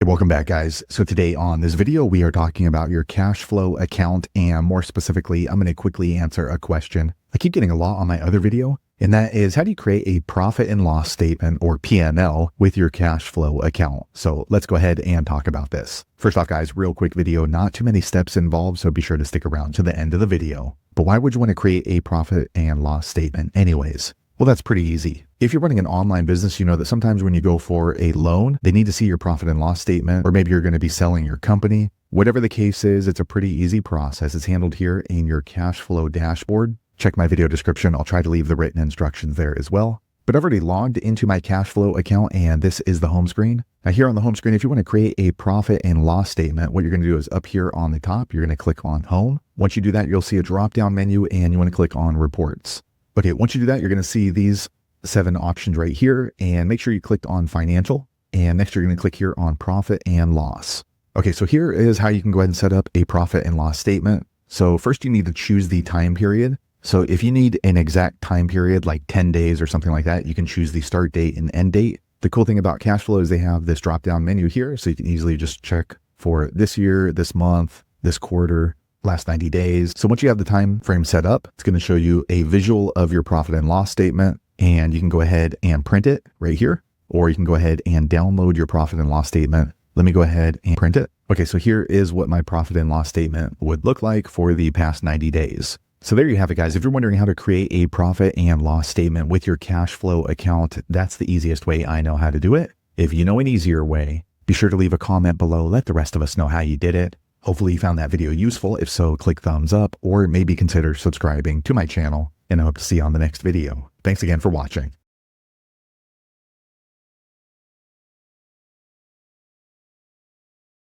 Welcome back, guys. So today on this video, we are talking about your cash flow account, and more specifically, I'm going to quickly answer a question I keep getting a lot on my other video, and that is, how do you create a profit and loss statement, or PNL, with your cash flow account? So let's go ahead and talk about this. First off, guys, real quick video, not too many steps involved, so be sure to stick around to the end of the video. But why would you want to create a profit and loss statement anyways? Well, that's pretty easy. If you're running an online business, you know that sometimes when you go for a loan, they need to see your profit and loss statement, or maybe you're going to be selling your company. Whatever the case is, it's a pretty easy process. It's handled here in your cash flow dashboard. Check my video description. I'll try to leave the written instructions there as well. But I've already logged into my cash flow account, and this is the home screen. Now here on the home screen, if you want to create a profit and loss statement, what you're going to do is up here on the top, you're going to click on home. Once you do that, you'll see a drop-down menu, and you want to click on reports. Okay, once you do that, you're going to see these 7 options right here, and make sure you clicked on financial, and next you're going to click here on profit and loss. Okay, so here is how you can go ahead and set up a profit and loss statement. So first you need to choose the time period. So if you need an exact time period, like 10 days or something like that, you can choose the start date and end date. The cool thing about KashFlow is they have this drop-down menu here, so you can easily just check for this year, this month, this quarter, last 90 days. So once you have the time frame set up, it's going to show you a visual of your profit and loss statement, and you can go ahead and print it right here, or you can go ahead and download your profit and loss statement. Let me go ahead and print it. Okay, so here is what my profit and loss statement would look like for the past 90 days. So there you have it, guys. If you're wondering how to create a profit and loss statement with your cash flow account, that's the easiest way I know how to do it. If you know an easier way, be sure to leave a comment below. Let the rest of us know how you did it. Hopefully you found that video useful. If so, click thumbs up, or maybe consider subscribing to my channel, and I hope to see you on the next video. Thanks again for watching.